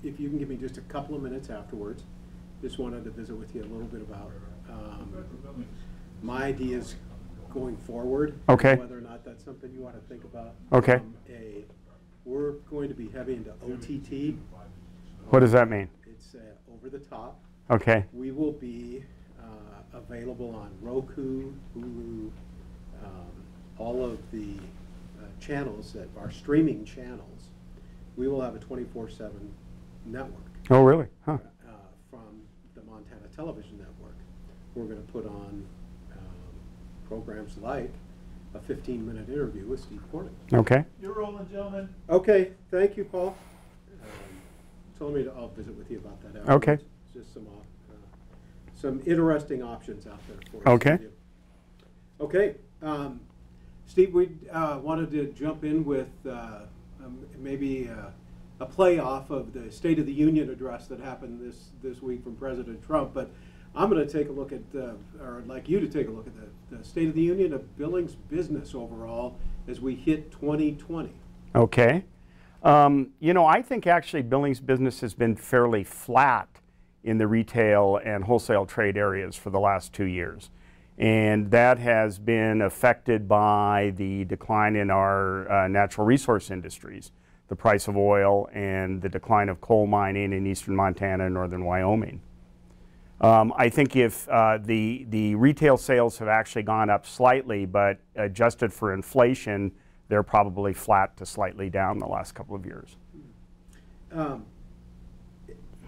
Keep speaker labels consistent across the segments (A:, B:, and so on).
A: if you can give me just a couple of minutes afterwards, just wanted to visit with you a little bit about my ideas going forward.
B: Okay.
A: Whether or not that's something you want to think about.
B: Okay.
A: We're going to be heavy into OTT.
B: What does that mean?
A: It's over the top.
B: Okay.
A: We will be available on Roku, Hulu, all of the channels that are streaming channels. We will have a 24/7 network.
B: Oh, really? Huh.
A: From the Montana Television Network. We're going to put on programs like a 15-minute interview with Steve Corning.
B: Okay.
C: You're rolling, gentlemen.
A: Okay, thank you, Paul. Told me I'll visit with you about that afterwards.
B: Okay.
A: Just some interesting options out there for us.
B: Okay.
A: Okay. Steve, we wanted to jump in with maybe a play off of the State of the Union address that happened this week from President Trump, but I'm going to take a look at, or I'd like you to take a look at the State of the Union of Billings business overall as we hit 2020.
B: Okay. You know, I think actually Billings business has been fairly flat in the retail and wholesale trade areas for the last 2 years. And that has been affected by the decline in our natural resource industries, the price of oil and the decline of coal mining in eastern Montana and northern Wyoming. I think if the retail sales have actually gone up slightly, but adjusted for inflation, they're probably flat to slightly down the last couple of years.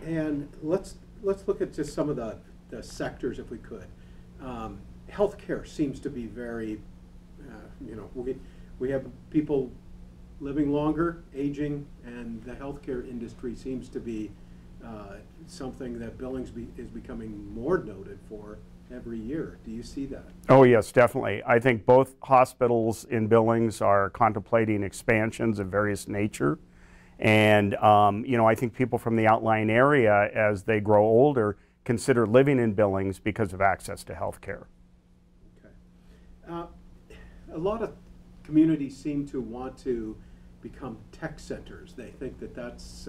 A: And let's look at just some of the sectors if we could. Healthcare seems to be very, you know, we have people living longer, aging, and the healthcare industry seems to be something that Billings is becoming more noted for every year. Do you see that?
B: Oh yes, definitely. I think both hospitals in Billings are contemplating expansions of various nature. And you know, I think people from the outlying area, as they grow older, consider living in Billings because of access to health care.
A: Okay. A lot of communities seem to want to become tech centers. They think that that's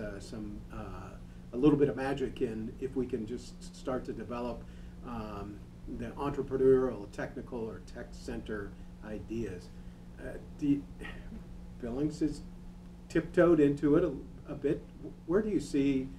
A: a little bit of magic in if we can just start to develop the entrepreneurial, technical, or tech center ideas. Billings is tiptoed into it a bit. Where do you see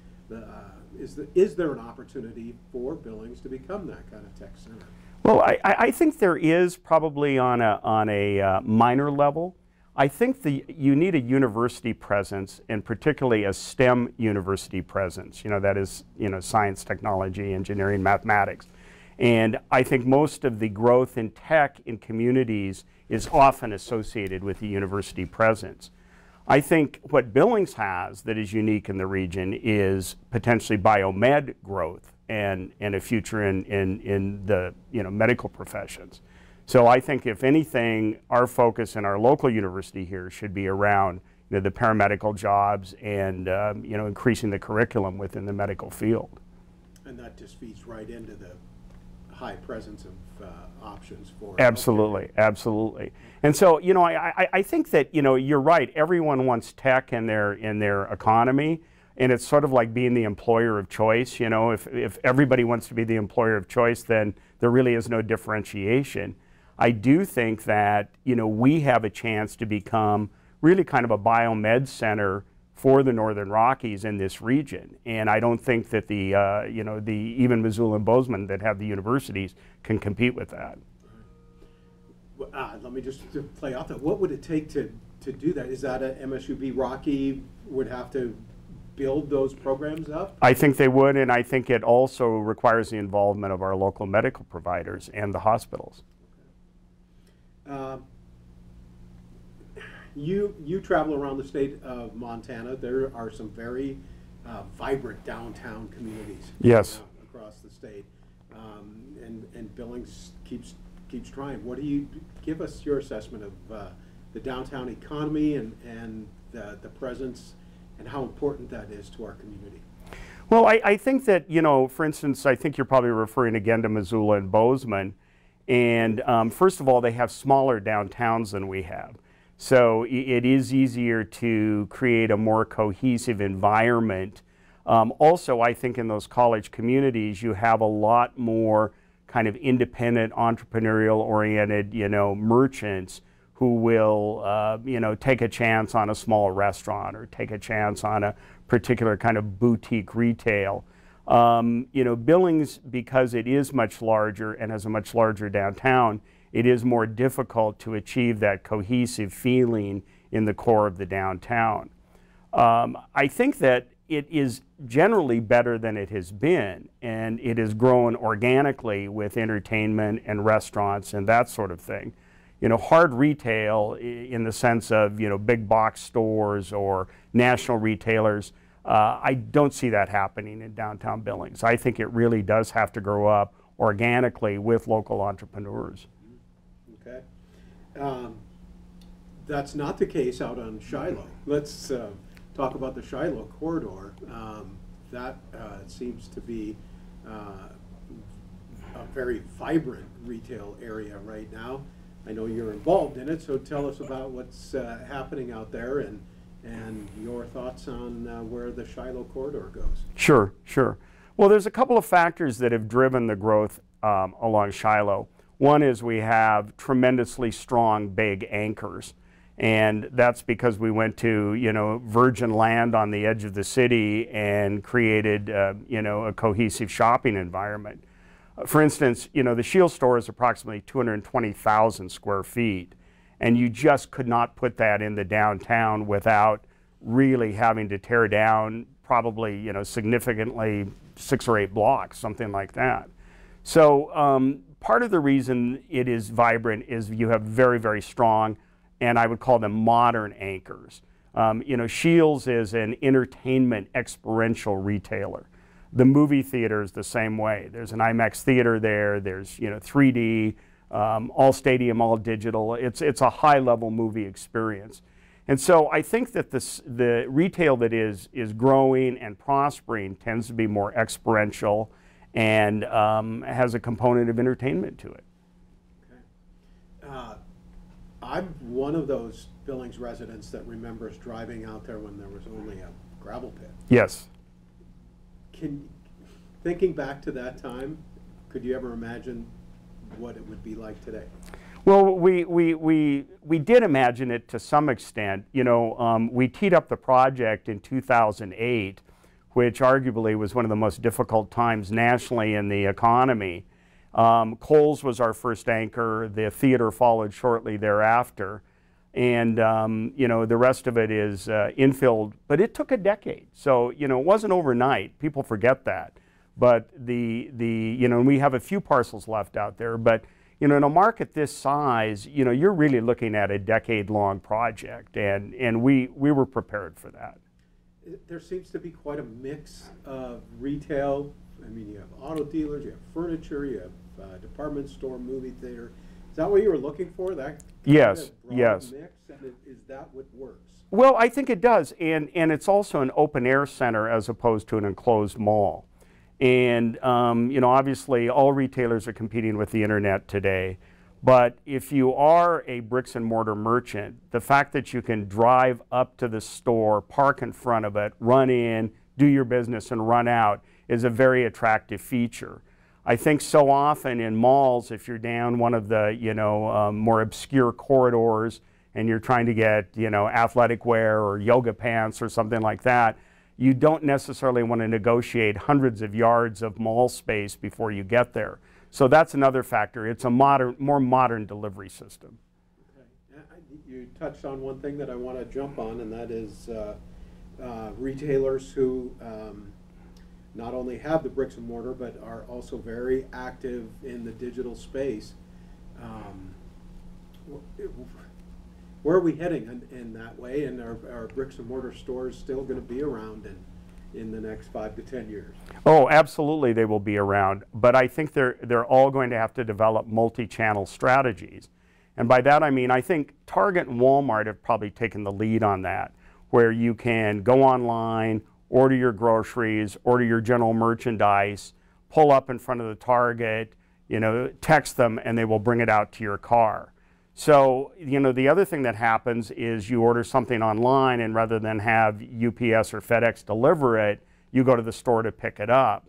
A: is there an opportunity for Billings to become that kind of tech center?
B: Well, I think there is probably on a minor level. I think you need a university presence, and particularly a STEM university presence. You know, that is, you know, science, technology, engineering, mathematics. And I think most of the growth in tech in communities is often associated with the university presence. I think what Billings has that is unique in the region is potentially biomed growth and a future in the, you know, medical professions. So I think if anything, our focus in our local university here should be around, you know, the paramedical jobs and you know, increasing the curriculum within the medical field.
A: And that just feeds right into the high presence of options for
B: absolutely healthcare. Absolutely. And so, you know, I think that, you know, you're right, everyone wants tech in their economy, and it's sort of like being the employer of choice. You know, if everybody wants to be the employer of choice, then there really is no differentiation. I do think that, you know, we have a chance to become really kind of a biomed center for the Northern Rockies in this region. And I don't think that you know, even Missoula and Bozeman that have the universities can compete with that.
A: Let me just play off that. What would it take to do that? Is that a MSUB Rocky would have to build those programs up?
B: I think they would, and I think it also requires the involvement of our local medical providers and the hospitals.
A: You travel around the state of Montana. There are some very vibrant downtown communities.
B: Yes.
A: Across the state, and Billings keeps trying. What do you give us your assessment of the downtown economy and the presence and how important that is to our community?
B: Well, I think that, you know, for instance, I think you're probably referring again to Missoula and Bozeman. And first of all, they have smaller downtowns than we have. So it is easier to create a more cohesive environment Also, I think in those college communities, you have a lot more kind of independent, entrepreneurial-oriented, merchants who will, take a chance on a small restaurant or take a chance on a particular kind of boutique retail. Billings, because it is much larger and has a much larger downtown, it is more difficult to achieve that cohesive feeling in the core of the downtown. I think that it is generally better than it has been, and it has grown organically with entertainment and restaurants and that sort of thing. Hard retail in the sense of, big box stores or national retailers, I don't see that happening in downtown Billings. I think it really does have to grow up organically with local entrepreneurs.
A: Okay. That's not the case out on Shiloh. Let's talk about the Shiloh corridor. That seems to be a very vibrant retail area right now. I know you're involved in it, so tell us about what's happening out there and your thoughts on where the Shiloh corridor goes.
B: Sure, sure. Well, there's a couple of factors that have driven the growth along Shiloh. One is we have tremendously strong big anchors, and that's because we went to virgin land on the edge of the city and created a cohesive shopping environment. For instance, the Shield store is approximately 220,000 square feet, and you just could not put that in the downtown without really having to tear down probably significantly 6 or 8 blocks, something like that. So part of the reason it is vibrant is you have very, very strong, and I would call them modern anchors. Shields is an entertainment experiential retailer. The movie theater is the same way. There's an IMAX theater there. There's 3D, all stadium, all digital. It's a high-level movie experience. And so I think that the retail that is growing and prospering tends to be more experiential and has a component of entertainment to it.
A: Okay. I'm one of those Billings residents that remembers driving out there when there was only a gravel pit.
B: Yes.
A: Thinking back to that time, could you ever imagine what it would be like today?
B: Well, we did imagine it to some extent. We teed up the project in 2008, which arguably was one of the most difficult times nationally in the economy. Kohl's was our first anchor. The theater followed shortly thereafter. And, the rest of it is infilled, but it took a decade. So, it wasn't overnight. People forget that. But we have a few parcels left out there, but, in a market this size, you're really looking at a decade-long project, and we were prepared for that.
A: There seems to be quite a mix of retail. I mean, you have auto dealers, you have furniture, you have department store, movie theater. Is that what you were looking for? That
B: yes,
A: yes. Mix, and is that what works?
B: Well, I think it does, and it's also an open-air center as opposed to an enclosed mall. And obviously, all retailers are competing with the internet today. But if you are a bricks and mortar merchant, the fact that you can drive up to the store, park in front of it, run in, do your business, and run out is a very attractive feature. I think so often in malls, if you're down one of the more obscure corridors and you're trying to get athletic wear or yoga pants or something like that, you don't necessarily want to negotiate hundreds of yards of mall space before you get there. So that's another factor. It's a more modern delivery system.
A: Okay. You touched on one thing that I want to jump on, and that is retailers who not only have the bricks and mortar, but are also very active in the digital space. Where are we heading in that way? And are bricks and mortar stores still going to be around in the next 5 to 10 years?
B: Oh, absolutely they will be around. But I think they're all going to have to develop multi-channel strategies. And by that I mean, I think Target and Walmart have probably taken the lead on that, where you can go online, order your groceries, order your general merchandise, pull up in front of the Target, text them, and they will bring it out to your car. So, the other thing that happens is you order something online, and rather than have UPS or FedEx deliver it, you go to the store to pick it up.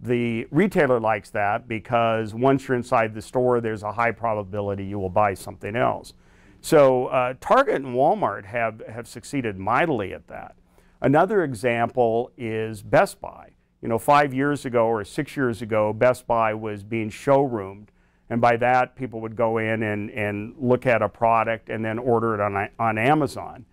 B: The retailer likes that because once you're inside the store, there's a high probability you will buy something else. So Target and Walmart have succeeded mightily at that. Another example is Best Buy. You know, 5 years ago or 6 years ago, Best Buy was being showroomed. And by that, people would go in and look at a product and then order it on Amazon.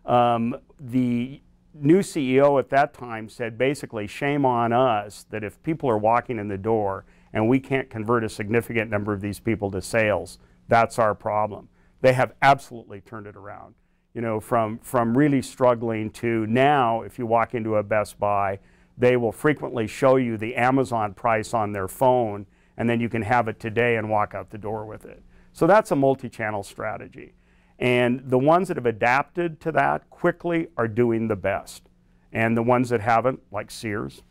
B: The new CEO at that time said, basically, shame on us that if people are walking in the door and we can't convert a significant number of these people to sales, that's our problem. They have absolutely turned it around. You know, from really struggling to now, if you walk into a Best Buy, they will frequently show you the Amazon price on their phone, and then you can have it today and walk out the door with it. So that's a multi-channel strategy. And the ones that have adapted to that quickly are doing the best. And the ones that haven't, like Sears,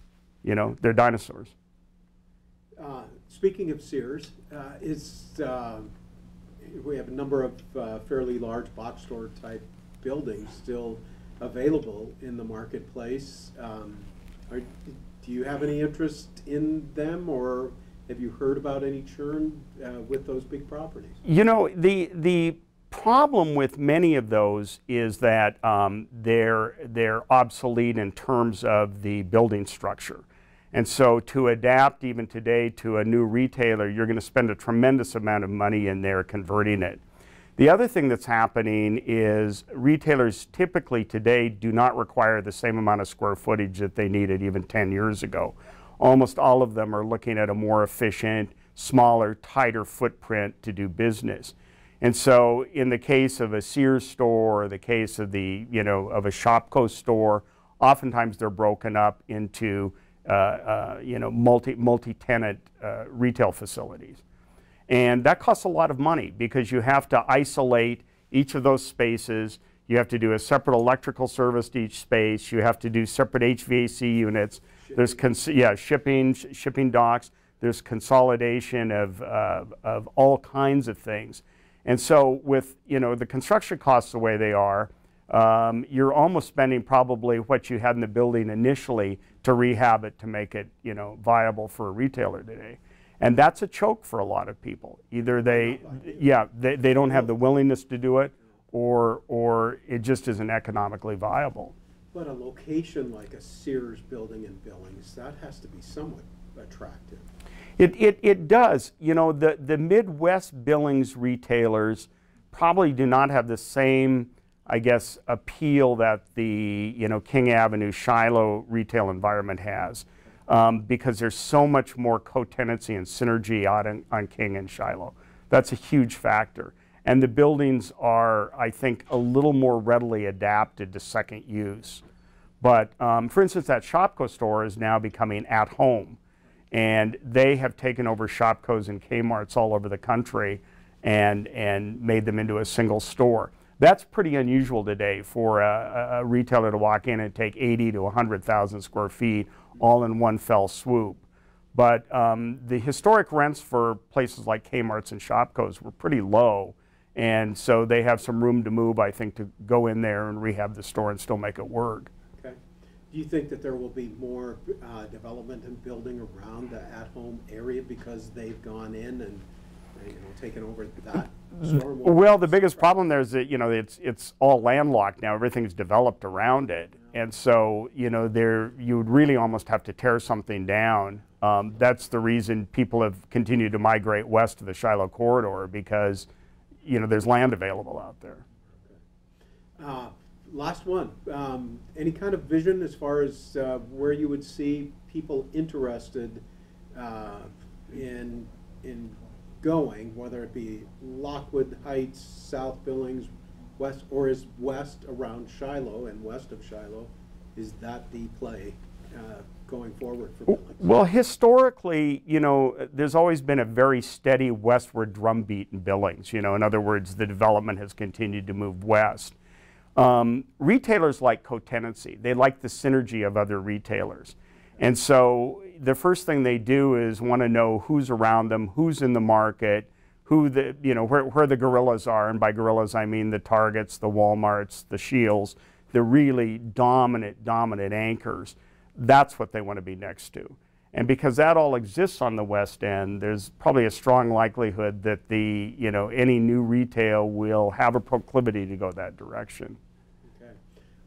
B: you know, they're dinosaurs.
A: Speaking of Sears, we have a number of fairly large box store type buildings still available in the marketplace. Do you have any interest in them, or have you heard about any churn with those big properties? You know,
B: the problem with many of those is that they're obsolete in terms of the building structure. And so to adapt even today to a new retailer, you're going to spend a tremendous amount of money in there converting it. The other thing that's happening is retailers typically today do not require the same amount of square footage that they needed even 10 years ago. Almost all of them are looking at a more efficient, smaller, tighter footprint to do business. And so in the case of a Sears store, or the case of a Shopko store, oftentimes they're broken up into multi-tenant retail facilities. And that costs a lot of money because you have to isolate each of those spaces. You have to do a separate electrical service to each space. You have to do separate HVAC units. There's shipping docks. There's consolidation of all kinds of things. And so with the construction costs the way they are, you're almost spending probably what you had in the building initially to rehab it to make it viable for a retailer today. And that's a choke for a lot of people. Either they don't have the willingness to do it, or it just isn't economically viable.
A: But a location like a Sears building in Billings, that has to be somewhat attractive.
B: It does. You know, the Midwest Billings retailers probably do not have the same, I guess, appeal that the King Avenue, Shiloh retail environment has, because there's so much more co-tenancy and synergy out on King and Shiloh. That's a huge factor. And the buildings are, I think, a little more readily adapted to second use. But for instance, that Shopko store is now becoming at home. And they have taken over Shopkos and Kmarts all over the country and made them into a single store. That's pretty unusual today for a retailer to walk in and take 80 to 100,000 square feet all in one fell swoop. But the historic rents for places like Kmarts and Shopkos were pretty low. And so they have some room to move, I think, to go in there and rehab the store and still make it work.
A: Okay. Do you think that there will be more development and building around the at-home area because they've gone in and taken over that store?
B: Well, the biggest problem there is that it's all landlocked now. Everything's developed around it, and so you would really almost have to tear something down. That's the reason people have continued to migrate west to the Shiloh corridor, because there's land available out there.
A: Okay. Last one. Any kind of vision as far as where you would see people interested in going, whether it be Lockwood Heights, South Billings, west, or is west around Shiloh and west of Shiloh? Is that the play going forward for Billings?
B: Well, historically, there's always been a very steady westward drumbeat in Billings. In other words, the development has continued to move west. Retailers like co-tenancy. They like the synergy of other retailers. And so the first thing they do is want to know who's around them, who's in the market, where the gorillas are. And by gorillas, I mean the Targets, the Walmarts, the Shields, the really dominant anchors. that's what they want to be next to. And because that all exists on the West End, there's probably a strong likelihood that any new retail will have a proclivity to go that direction.
A: Okay.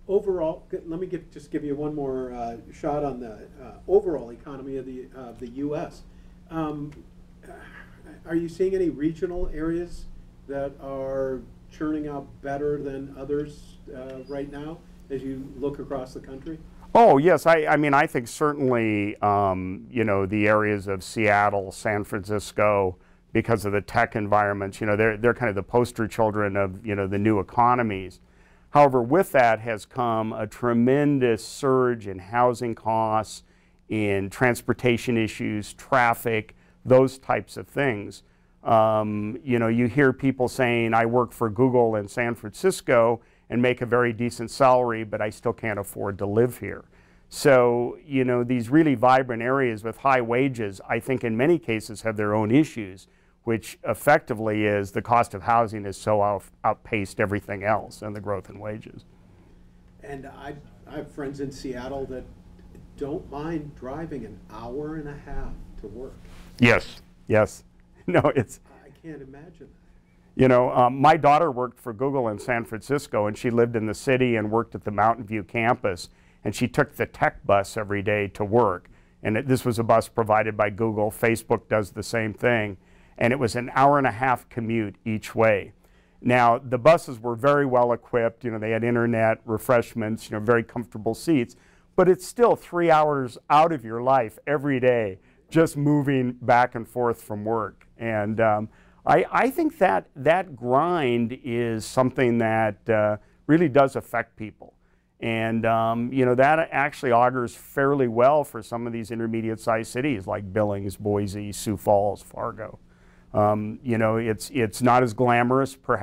A: Overall, let me just give you one more shot on the overall economy of the U.S. Are you seeing any regional areas that are churning out better than others right now as you look across the country?
B: Oh, yes. I mean, I think certainly, the areas of Seattle, San Francisco, because of the tech environments, they're kind of the poster children of, the new economies. However, with that has come a tremendous surge in housing costs, in transportation issues, traffic, those types of things. You hear people saying, I work for Google in San Francisco and make a very decent salary, but I still can't afford to live here. So, these really vibrant areas with high wages, I think in many cases have their own issues, which effectively is the cost of housing is so outpaced everything else and the growth in wages.
A: And I have friends in Seattle that don't mind driving an hour and a half to work.
B: Yes, yes. No, it's...
A: I can't imagine that.
B: My daughter worked for Google in San Francisco, and she lived in the city and worked at the Mountain View campus, and she took the tech bus every day to work. And this was a bus provided by Google. Facebook does the same thing. And it was an hour and a half commute each way. Now, the buses were very well equipped. They had internet, refreshments, very comfortable seats. But it's still 3 hours out of your life every day just moving back and forth from work. And I think that grind is something that really does affect people. And that actually augurs fairly well for some of these intermediate-sized cities like Billings, Boise, Sioux Falls, Fargo. It's not as glamorous, perhaps.